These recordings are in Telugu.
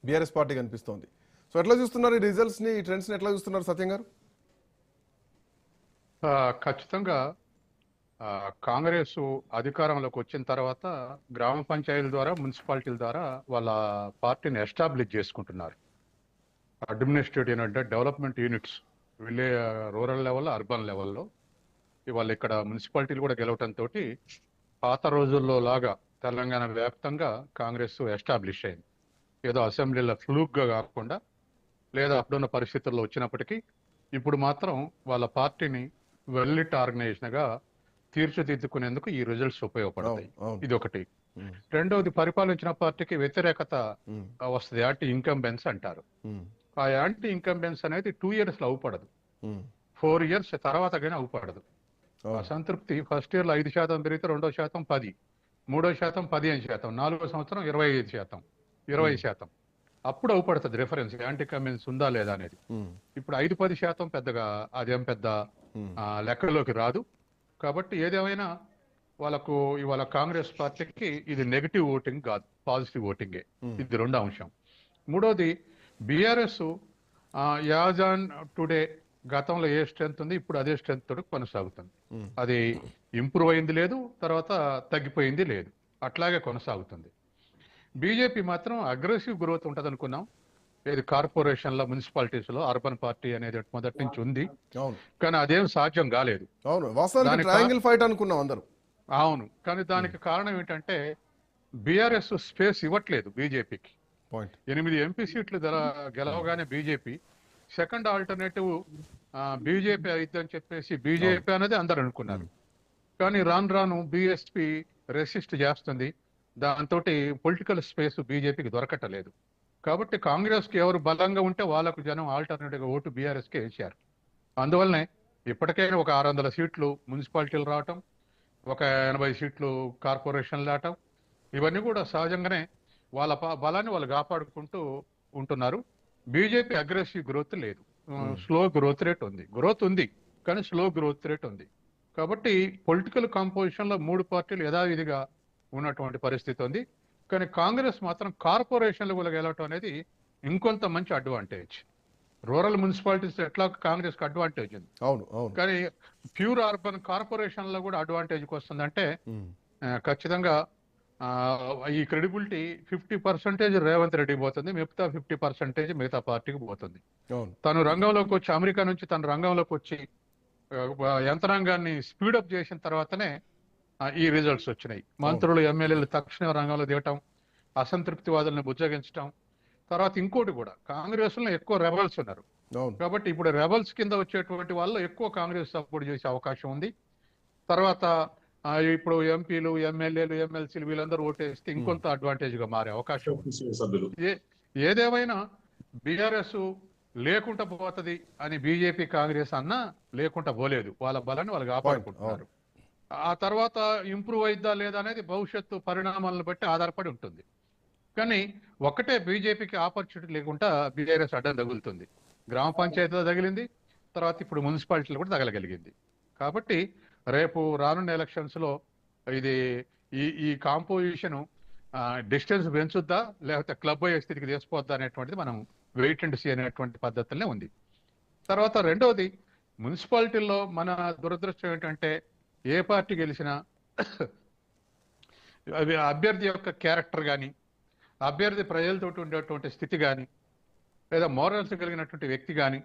బీఆర్ఎస్ పార్టీ కనిపిస్తోంది. సో ఎట్లా చూస్తున్నారు ఈ రిజల్ట్స్ని, ఈ ట్రెండ్స్ని ఎట్లా చూస్తున్నారు సత్యం గారు? ఖచ్చితంగా కాంగ్రెస్ అధికారంలోకి వచ్చిన తర్వాత గ్రామ పంచాయతీల ద్వారా మున్సిపాలిటీల ద్వారా వాళ్ళ పార్టీని ఎస్టాబ్లిష్ చేసుకుంటున్నారు. అడ్మినిస్ట్రేటివ్ అంటే development units rural level, urban లెవెల్లో ఇవాళ ఇక్కడ మున్సిపాలిటీలు కూడా గెలవటంతో పాత రోజుల్లో లాగా తెలంగాణ వ్యాప్తంగా కాంగ్రెస్ ఎస్టాబ్లిష్ అయింది. ఏదో అసెంబ్లీలో ఫ్లూక్గా కాకుండా లేదా అప్పుడున్న పరిస్థితుల్లో వచ్చినప్పటికీ ఇప్పుడు మాత్రం వాళ్ళ పార్టీని వెల్లిట్ ఆర్గనైజేషన్గా తీర్చిదిద్దుకునేందుకు ఈ రిజల్ట్స్ ఉపయోగపడతాయి. ఇది ఒకటి. రెండవది, పరిపాలించిన పార్టీకి వ్యతిరేకత వస్తుంది, యాంటీ ఇన్కంబెన్స్ అంటారు. ఆ యాంటీ ఇన్కంబెన్స్ అనేది 2 years లో అవుపడదు, 4 years తర్వాత కానీ అవుపడదు. అసంతృప్తి ఫస్ట్ ఇయర్ లో 5% పెరిగితే 2% 10, 3% 15%, 4వ సంవత్సరం 25%, 20%. అప్పుడు అవుపడుతుంది రిఫరెన్స్, యాంటీ ఇన్కంబెన్స్ ఉందా లేదా అనేది. ఇప్పుడు 5-10% పెద్దగా అదేం పెద్ద లెక్కలోకి రాదు. కాబట్టి ఏదేమైనా వాళ్ళకు ఇవాళ కాంగ్రెస్ పార్టీకి ఇది నెగిటివ్ ఓటింగ్ కాదు, పాజిటివ్ ఓటింగే. ఇది రెండో అంశం. మూడోది, బీఆర్ఎస్ యాజ్ ఆన్ టుడే గతంలో ఏ స్ట్రెంత్ ఉంది ఇప్పుడు అదే స్ట్రెంత్ తోటి కొనసాగుతుంది. అది ఇంప్రూవ్ అయింది లేదు, తర్వాత తగ్గిపోయింది లేదు, అట్లాగే కొనసాగుతుంది. బీజేపీ మాత్రం అగ్రెసివ్ గ్రోత్ ఉంటుంది అనుకున్నాం. ఏది కార్పొరేషన్లో, మున్సిపాలిటీస్లో అర్బన్ పార్టీ అనేది మొదటి నుంచి ఉంది, కానీ అదేం సాధ్యం కాలేదు. అవును, కానీ దానికి కారణం ఏంటంటే బీఆర్ఎస్ స్పేస్ ఇవ్వట్లేదు బీజేపీకి. 8 ఎంపీ సీట్లు గెలవగానే బీజేపీ సెకండ్ ఆల్టర్నేటివ్ బీజేపీ అయిద్దని చెప్పేసి బీజేపీ అనేది అందరు అనుకున్నారు. కానీ రాను రాను బీఎస్పీ రెసిస్ట్ చేస్తుంది, దాంతో పొలిటికల్ స్పేస్ బీజేపీకి దొరకటలేదు. కాబట్టి కాంగ్రెస్కి ఎవరు బలంగా ఉంటే వాళ్ళకు జనం ఆల్టర్నేటివ్గా ఓటు బీఆర్ఎస్కే వేశారు. అందువల్లనే ఇప్పటికైనా ఒక 600 సీట్లు మున్సిపాలిటీలు రావటం, ఒక 80 సీట్లు కార్పొరేషన్లు రావటం, ఇవన్నీ కూడా సహజంగానే వాళ్ళ బలాన్ని వాళ్ళు కాపాడుకుంటూ ఉంటున్నారు. బీజేపీ అగ్రెసివ్ గ్రోత్ లేదు, స్లో గ్రోత్ రేట్ ఉంది. గ్రోత్ ఉంది కానీ స్లో గ్రోత్ రేట్ ఉంది. కాబట్టి పొలిటికల్ కాంపోజిషన్లో 3 పార్టీలు యథావిధిగా ఉన్నటువంటి పరిస్థితి ఉంది. కానీ కాంగ్రెస్ మాత్రం కార్పొరేషన్లు కూడా గెలవటం అనేది ఇంకొంత మంచి అడ్వాంటేజ్. రూరల్ మున్సిపాలిటీస్ ఎట్లా కాంగ్రెస్ కి అడ్వాంటేజ్ ఉంది, కానీ ప్యూర్ అర్బన్ కార్పొరేషన్లో కూడా అడ్వాంటేజ్కి వస్తుందంటే ఖచ్చితంగా ఈ క్రెడిబిలిటీ 50% రేవంత్ రెడ్డికి పోతుంది, మిగతా 50% మిగతా పార్టీకి పోతుంది. తను రంగంలోకి వచ్చి, అమెరికా నుంచి తన రంగంలోకి వచ్చి యంత్రాంగాన్ని స్పీడప్ చేసిన తర్వాతనే ఈ రిజల్ట్స్ వచ్చినాయి. మంత్రులు, ఎమ్మెల్యేలు తక్షణ రంగంలో దిగటం, అసంతృప్తివాదులను బుజ్జగించడం. తర్వాత ఇంకోటి కూడా, కాంగ్రెస్ లో ఎక్కువ రెబల్స్ ఉన్నారు కాబట్టి ఇప్పుడు రెబల్స్ కింద వచ్చేటువంటి వాళ్ళు ఎక్కువ కాంగ్రెస్ సపోర్ట్ చేసే అవకాశం ఉంది. తర్వాత ఇప్పుడు ఎంపీలు, ఎమ్మెల్యేలు, ఎమ్మెల్సీలు వీళ్ళందరూ ఓటేస్తే ఇంకొంత అడ్వాంటేజ్ గా మారే అవకాశం ఉంది. ఏదేమైనా బీఆర్ఎస్ లేకుండా పోతుంది అని బీజేపీ కాంగ్రెస్ అన్నా లేకుండా పోలేదు, వాళ్ళ బలాన్ని వాళ్ళు కాపాడుకుంటున్నారు. ఆ తర్వాత ఇంప్రూవ్ అయిద్దా లేదా అనేది భవిష్యత్తు పరిణామాలను బట్టి ఆధారపడి ఉంటుంది. కానీ ఒక్కటే, బీజేపీకి ఆపర్చునిటీ లేకుండా బీఆర్ఎస్ అడ్డం తగులుతుంది. గ్రామ పంచాయతీలో తగిలింది, తర్వాత ఇప్పుడు మున్సిపాలిటీలో కూడా తగలగలిగింది. కాబట్టి రేపు రానున్న ఎలక్షన్స్ లో ఇది ఈ కాంపోజిషన్ డిస్టెన్స్ పెంచుద్దా లేకపోతే క్లబ్ అయ్యే స్థితికి తీసిపోద్దా అనేటువంటిది మనం వెయిట్ అండ్ సీ అనేటువంటి పద్ధతులనే ఉంది. తర్వాత రెండవది, మున్సిపాలిటీల్లో మన దురదృష్టం ఏంటంటే ఏ పార్టీ గెలిచినా అభ్యర్థి యొక్క క్యారెక్టర్ కానీ, అభ్యర్థి ప్రజలతో ఉండేటువంటి స్థితి కానీ, లేదా మోరల్స్ కలిగినటువంటి వ్యక్తి కానీ,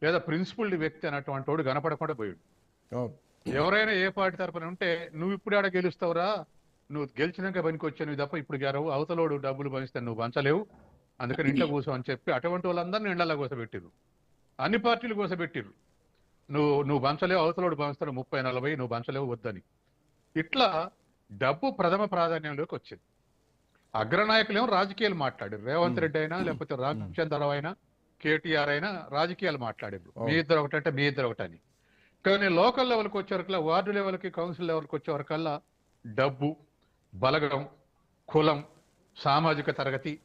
లేదా ప్రిన్సిపల్డ్ వ్యక్తి అన్నటువంటి వాడు కనపడకుండా పోయాడు. ఎవరైనా ఏ పార్టీ తరపున ఉంటే నువ్వు ఇప్పుడు ఆడ గెలుస్తావురా, నువ్వు గెలిచినాక పనికి వచ్చాను తప్ప ఇప్పుడు గెలవు, అవతలోడు డబ్బులు పంచితే నువ్వు పంచలేవు, అందుకని ఇంట్లో కూర్చో అని చెప్పి అటువంటి వాళ్ళందరినీ ఇళ్లలో కోసపెట్టిర్రు. అన్ని పార్టీలు కోసపెట్టిర్రు. నువ్వు పంచలేవు, అవతలోడు పంచుతాడు 30-40, నువ్వు పంచలేవు వద్దని. ఇట్లా డబ్బు ప్రథమ ప్రాధాన్యంలోకి వచ్చింది. అగ్రనాయకులేమో రాజకీయాలు మాట్లాడారు, రేవంత్ రెడ్డి అయినా లేకపోతే రామచంద్రరావు అయినా కేటీఆర్ అయినా రాజకీయాలు మాట్లాడారు, మీ ఇద్దరు ఒకటంటే మీ ఇద్దరు ఒకటని. కానీ లోకల్ లెవెల్కి వచ్చేవరకల్లా, వార్డు లెవెల్కి, కౌన్సిల్ లెవెల్కి వచ్చేవరకల్లా డబ్బు, బలగం, కులం, సామాజిక తరగతి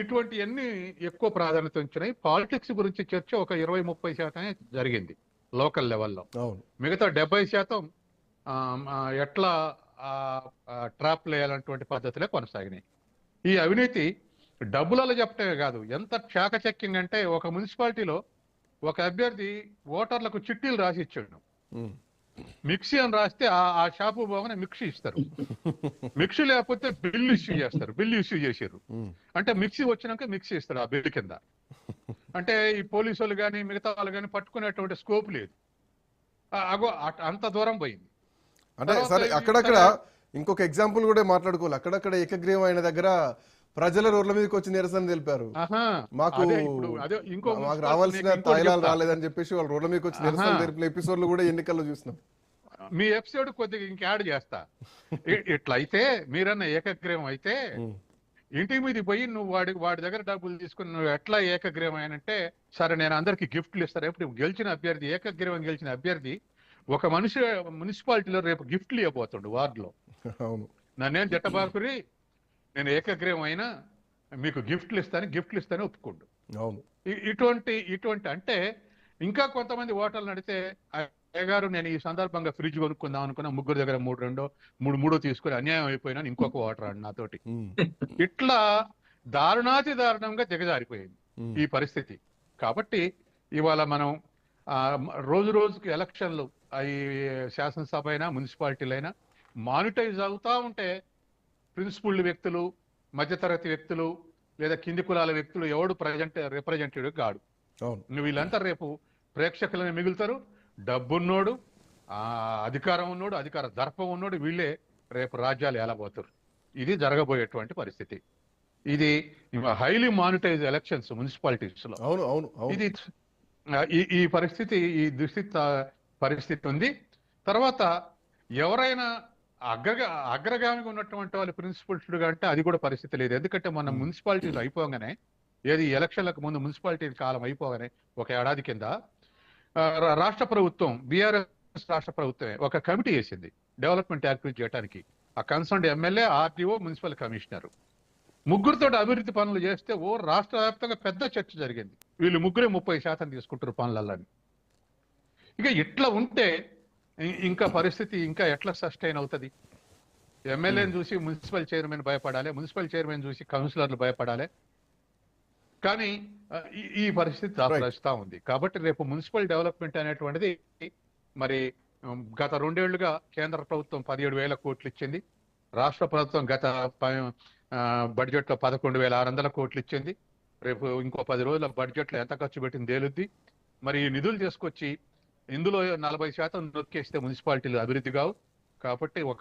ఇటువంటివన్నీ ఎక్కువ ప్రాధాన్యత ఉంచినాయి. పాలిటిక్స్ గురించి చర్చ ఒక 20-30% జరిగింది లోకల్ లెవెల్లో. మిగతా 70% ఎట్లా ట్రాప్ వేయాలన్నటువంటి పద్ధతులే కొనసాగినాయి. ఈ అవినీతి డబ్బులలో చెప్పటమే కాదు, ఎంత చాకచక్యం అంటే ఒక మున్సిపాలిటీలో ఒక అభ్యర్థి ఓటర్లకు చిట్టీలు రాసి ఇచ్చాడు. ఉమ్. మిక్సీ అని రాస్తే ఆ షాపు పోగానే మిక్సీ ఇస్తారు. మిక్సీ లేకపోతే బిల్లు ఇష్యూ చేస్తారు. బిల్లు ఇష్యూ చేశారు ఉమ్. అంటే మిక్సీ వచ్చినాక మిక్సీ ఇస్తారు ఆ బిల్లు కింద. అంటే ఈ పోలీసు వాళ్ళు కానీ మిగతా వాళ్ళు కానీ పట్టుకునేటువంటి స్కోప్ లేదు. అగో అంత దూరం పోయింది. అంటే సరే, అక్కడక్కడ ఇంకొక ఎగ్జాంపుల్ కూడా మాట్లాడుకోవాలి. అక్కడక్కడ ఏకగ్రీవం అయిన దగ్గర ప్రజల రోడ్ల మీదకి వచ్చి నిరసన తెలిపారు. మాకు మాకు రావాల్సిన తాయిలాలు రాలేదని చెప్పేసి వాళ్ళు రోడ్ల మీదకి వచ్చి నిరసన తెలిపిన ఎపిసోడ్లు కూడా ఎన్నికల్లో చూసినాం. మీ ఎపిసోడ్ కొద్దిగా ఇంకా యాడ్ చేస్తా. ఇట్లయితే మీరన్న ఏకగ్రీవం అయితే ఇంటి మీద పోయి నువ్వు వాడి దగ్గర డబ్బులు తీసుకుని నువ్వు ఎట్లా ఏకగ్రీవం అయినంటే, సరే నేను అందరికి గిఫ్ట్లు ఇస్తాను. ఇప్పుడు గెలిచిన అభ్యర్థి, ఏకగ్రీవం గెలిచిన అభ్యర్థి ఒక మనిషి మున్సిపాలిటీలో రేపు గిఫ్ట్లు ఇవ్వబోతుండు వార్డులో. అవును, నన్నేం జట్టబాకురి, నేను ఏకగ్రీవం అయినా మీకు గిఫ్ట్లు ఇస్తాను ఒప్పుకోండు. అవును. ఇటువంటి అంటే ఇంకా కొంతమంది ఓటర్లు నడితే, అయ్యగారు నేను ఈ సందర్భంగా ఫ్రిడ్జ్ కొనుక్కుందాం అనుకున్నా, ముగ్గురు దగ్గర మూడో తీసుకుని అన్యాయం అయిపోయినా ఇంకొక ఓటర్ అండి నాతోటి. ఇట్లా దారుణంగా దిగజారిపోయింది ఈ పరిస్థితి. కాబట్టి ఇవాళ మనం రోజు రోజుకి ఎలక్షన్లు అవి శాసనసభ అయినా మున్సిపాలిటీలైనా మానిటైజ్ అవుతా ఉంటే ప్రిన్సిపల్ వ్యక్తులు, మధ్యతరగతి వ్యక్తులు లేదా కింది కులాల వ్యక్తులు ఎవడు రిప్రజెంటేటివ్ కాడు. వీళ్ళంతా రేపు ప్రేక్షకులని మిగులుతారు. డబ్బున్నోడు, అధికారం ఉన్నోడు, అధికార దర్పం ఉన్నోడు, వీళ్ళే రేపు రాజ్యాలు ఏలబోతారు. ఇది జరగబోయేటువంటి పరిస్థితి. ఇది హైలీ మానిటైజ్ ఎలక్షన్స్ మున్సిపాలిటీస్ లో. ఇది ఈ పరిస్థితి, ఈ దుస్థితి పరిస్థితి ఉంది. తర్వాత ఎవరైనా అగ్రగామిగా ఉన్నటువంటి వాళ్ళు ప్రిన్సిపల్స్గా అంటే అది కూడా పరిస్థితి లేదు. ఎందుకంటే మన మున్సిపాలిటీలు అయిపోగానే, ఏది ఎలక్షన్లకు ముందు మున్సిపాలిటీ కాలం అయిపోగానే ఒక ఏడాది కింద రాష్ట్ర ప్రభుత్వం, బీఆర్ఎస్ రాష్ట్ర ప్రభుత్వమే ఒక కమిటీ వేసింది డెవలప్మెంట్ యాక్టివిటీ చేయడానికి. ఆ concern MLA, RTO, municipal commissioner ముగ్గురితో అభివృద్ధి పనులు చేస్తే రాష్ట్ర వ్యాప్తంగా పెద్ద చర్చ జరిగింది. వీళ్ళు ముగ్గురే 30% తీసుకుంటారు పనులన్నీ. ఇక ఇట్లా ఉంటే ఇంకా పరిస్థితి ఇంకా ఎట్లా సస్టైన్ అవుతుంది? ఎమ్మెల్యేని చూసి మున్సిపల్ చైర్మన్ భయపడాలి, మున్సిపల్ చైర్మన్ చూసి కౌన్సిలర్లు భయపడాలి. కానీ ఈ పరిస్థితి దాపురిస్తా ఉంది. కాబట్టి రేపు మున్సిపల్ డెవలప్మెంట్ అనేటువంటిది మరి గత 2 ఏళ్లుగా కేంద్ర ప్రభుత్వం 17,000 కోట్లు ఇచ్చింది. రాష్ట్ర ప్రభుత్వం గత బడ్జెట్ లో 11,600 కోట్లు ఇచ్చింది. రేపు ఇంకో 10 రోజుల బడ్జెట్ లో ఎంత ఖర్చు పెట్టింది తేలుద్ది. మరి ఈ నిధులు తీసుకొచ్చి ఇందులో 40% నొక్కేస్తే మున్సిపాలిటీలు అభివృద్ధి కావు. కాబట్టి ఒక